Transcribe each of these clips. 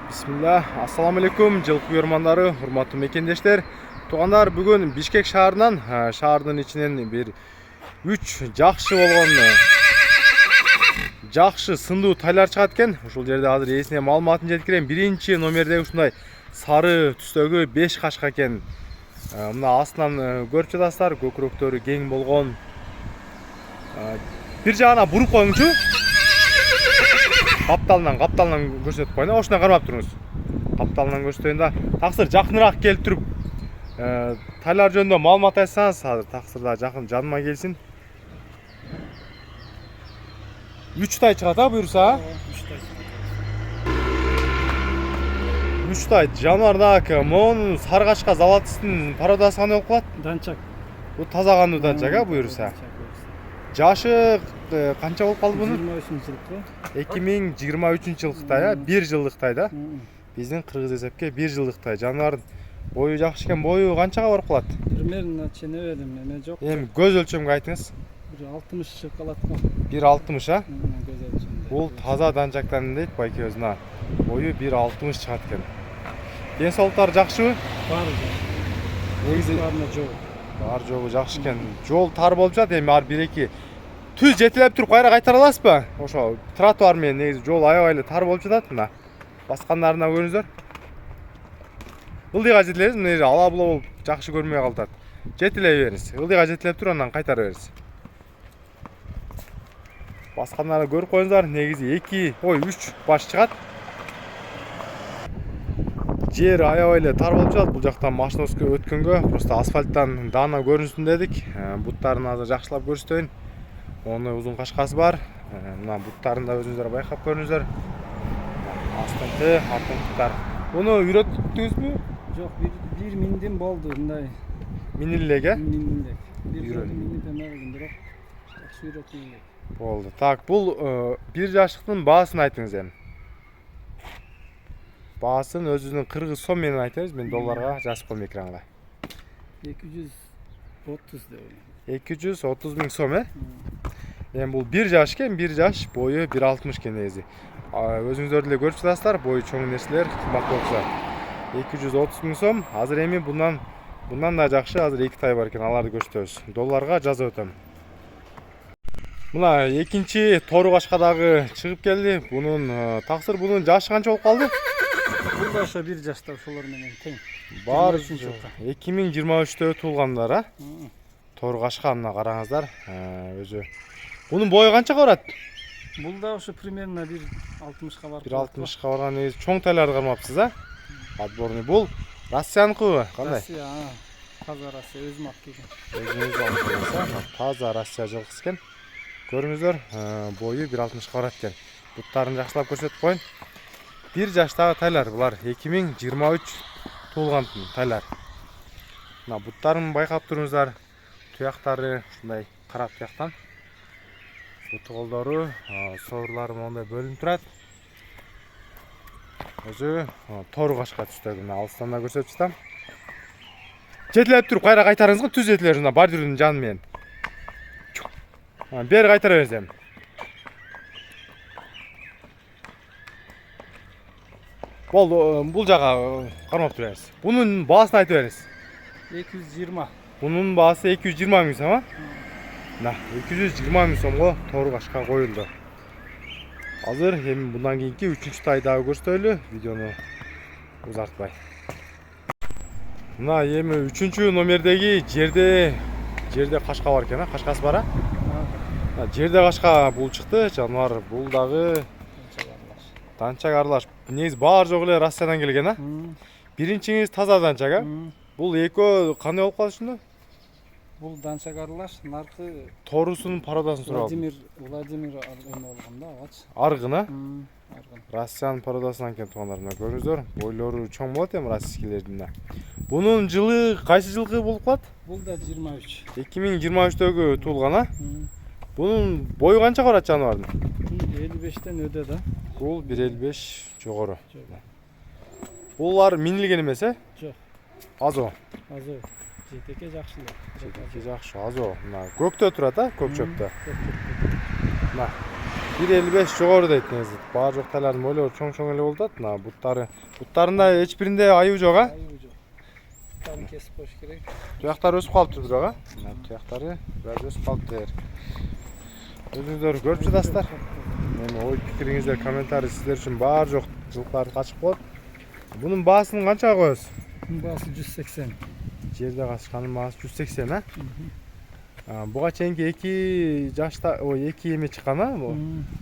Bismillah, assalamu alaikum, жылкы көрмандары, урматтуу мекендештер. Тугандар, бүгүн Бишкек шаарынан, шаардын ичинен бир 3 жакшы болгон жакшы сындуу тайлар чыгат экен. Ушул жерде азыр эсине маалыматын жеткирем. Биринчи номерде ушундай сары түстөгү 5 кашка экен. Мына астынан көрүп жатасыздар, көкүрөктөрү кең болгон. Бир жагына буруп коюңчу. Капталынан көрсөтүп коюн. Ошуна кармап туруңуз. Капталынан көрсөтөйүн да. Таксыр жакыныраак келип туруп, тайлар жөнүндө маалымат айтсаңыз, азыр таксырда жакын жаныма келсин. 3 тай чыгат, буюрса? 3 тай. Жануардак, монун саргачка золотистин пародасы кандай болуп калат? Данчак. Бул таза кандуу данчак, буюрса. Жашы канча болуп калды бунун? 2023 жылкыта, 1 жылдыктай да. Биздин кыргыз эсепке 1 жылдыктай. Жануардын бою жакшы экен. Бою канчага барып калат? Примерно ченебедим, эме жок. Эми көз өлчөмгө айтыңыз. 1.60 чыгып калат го. 1.60, а? Көз өлчөмү. Бул таза данчактан дейт байкебизна. Бою 1.60 чыгат экен. Ден соолуктары жакшыбы? Бар. Негизи жок. бар жолу жакшы экен. Жол тар болуп жатат, эми ар 1-2 түз жетелеп туруп кайра кайтара аласызбы? Ошо тротуар менен негизи жол аябай эле тар болуп жатат мына. Баскандарына көрүңүздөр. Ылдыйга жетелебиз, мына ала була болуп жакшы көрмөй калат. Жетелей бериңиз. Ылдыйга жетелеп туруп андан кайтара бериңиз. Баскандарына көрүп коюңуздар, негизи 3 баш чыгат. Жер аябай эле тар болуп жатат. Бул жактан машина өткөнгө просто асфальттан даана көрүнсүн дедик. Буттарын азыр жакшылап көрсөтөйүн. Ону узун кашкасы бар. Мына буттарын да өзүңүздөр байкап көрүңүздөр. Астыңкы, артыңкытар. Муну үйрөттүңүзбү? Жок, бир миндим болду мындай. Минилеге? Минилег. Бир жолу минип эмелдим, бирок жакшы үйрөтүлдү. Болду. Так, бул 1 жаштыктын баасын айтыңыз эми. Баасын өзүнүн кыргыз сом менен айтыңыз, мен долларга жазып коем экранга. 230 деп. 230 миң сом, Эми бул 1 жаш экен, 1 жаш, бою 1.60 экен негизи. Өзүңүздөр деле көрүп жатасыздар, бою чоң нерселер кымбат болуп жатат. 230 миң сом. Азыр эми bundan да жакшы, азыр 2 тай бар экен, аларды көрсөтөбүз. Долларга жазып өтөм. Мына экинчи тору кашка дагы чыгып келди. Бунун таксыр бунун жашы канча болуп калды? Бул да ошо 1 жашта, ошолор менен тең. Бар 2023-тө туулгандар, а? Тору кашка, мына караңыздар, өзү. Бунун бою канчага барат? Бул да ошо примерно 1.60ка барып. 1.60ка барган негизи чоң тайларды кармапсыз, а? Отборный. Бул Россияныкыбы? Кандай? Россия, таза Россия, өзүм алып келген. Өзүңүз алып келгенсиз, таза Россия жылкысы экен. Көрүңүздөр, бою 1.60ка барат экен. Буттарын жакшылап көрсөтүп коюн. 1 жаштагы тайлар, булар 2023 туулган тайлар. Мына буттарын байкап туруңуздар. Туяктары ушундай кара туяктан. Буту колдору, соорлары мондай бөлүнүп турат. Өзү тору кашка түстөгү, мына алыстан да көрсөтүп жатам. Жетелеп туруп кайра кайтарыңызга, түз жетелер мына бордюрдун жаны менен. Бери кайтара бериңиз эми. Болду, бул жага кармап туруңуз. Бунун баасын айтып бериңиз. 220. Бунун баасы 220 миң сом, а? Мына 220 миң сомго тору кашка коюлду. Азыр эми bundan кийинки 3-чү тай дагы көрсөтөлү, видеону узартпай. Мына эми 3-чү номердеги жерде кашка бар экен, а? Кашкасы бар, а? Жерде кашка бул чыкты, жануар бул дагы данчак аралаш. Негизи баары жок эле Россиядан келген, а? Биринчиңиз таза данчак, а? Бул экөө кандай болуп калды ушунда? Бул данчак аралаш, наркы Торусунун пародасын сурап. Владимир эме болгон да, агач. Аргын, а? Аргын. Россиянын пародасынан келген туугандар, мына көрүңүздөр. Бойлору чоң болот эми российскилердин. Бунун жылы кайсы жылкы болуп калат? Бул да 23. 2023-төгү туулган, а? Бунун бою канча барат жануардын? 55тен өдө да. Бул 1.55 жогору. Булар минилген эмес, Жок. Азо. Жетеке жакшы эле. Жетеке жакшы, азо. Мына көктө турат, а? Көк чөптө. Мына 1.55 жогору дейт негизи. Баары жок тайлардын бойлору чоң эле болуп атат. Мына буттарында эч биринде айуу жок, а? Айыбы жок. Буттарын кесип коюш керек. Туяктары өсүп калыптыр бирок, а? Мына туяктары бираз өсүп калыптыр. Өзүңүздөр көрүп жатасыздар. Мени ой пикириңиздер, комментарий сиздер үчүн баары жок жылкыларды качып коет. Bunun баасын канчага коесуз? Bunun baası 180. Жерде качканын баасы 180, а? Буга чейинки 2 жашта, ой 2 эме чыккан, а?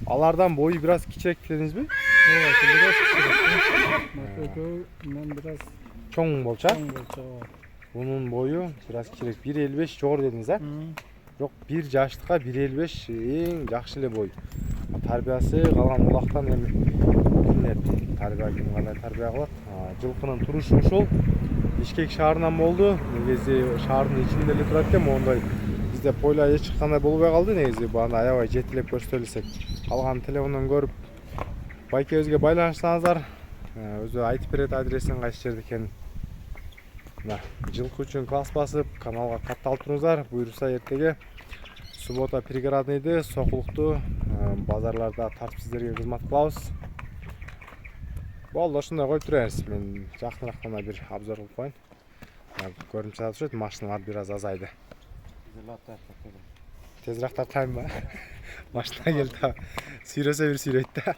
Алардан бою бир аз кичирээк дедиңизби? Evet, biraz kişilik. Bundan biraz Чоң болчу, а? çam bolça. Bunun boyu бир аз кичирээк 1.55 жогору дедиңиз, а? Бирок 1 жаштыкка 1.55 эң жакшы эле бой. Тарбиясы калган улактан эми билинет. Тарбия ким кандай тарбия кылат. Жылкынын турушу ушул. Бишкек шаарынан болду. Негизи шаардын ичинде эле турат экен, моундай бизде пойла эч кандай болбой калды. Негизи бааны аябай жетилеп көрсөтө элесек. Калган телефондон көрүп байкебизге байланышсаңыздар, өзү айтып берет адресин кайсы жерде экенин. Мына жылкы үчүн класс басып, каналга катталып туруңуздар. Буюрса эртеге суббота пригородныйды, сокулукту базарларда тартып сиздерге кызмат кылабыз. Болду, ошондой коюп туруңуз. Мен жакыныраак гана бир обзор кылып коеюн. Көрүнүп жатышат, машиналар бир аз азайды. Тезирээк тартайынбы? Машина келди. Сүйрөсө бир сүйрөйт да.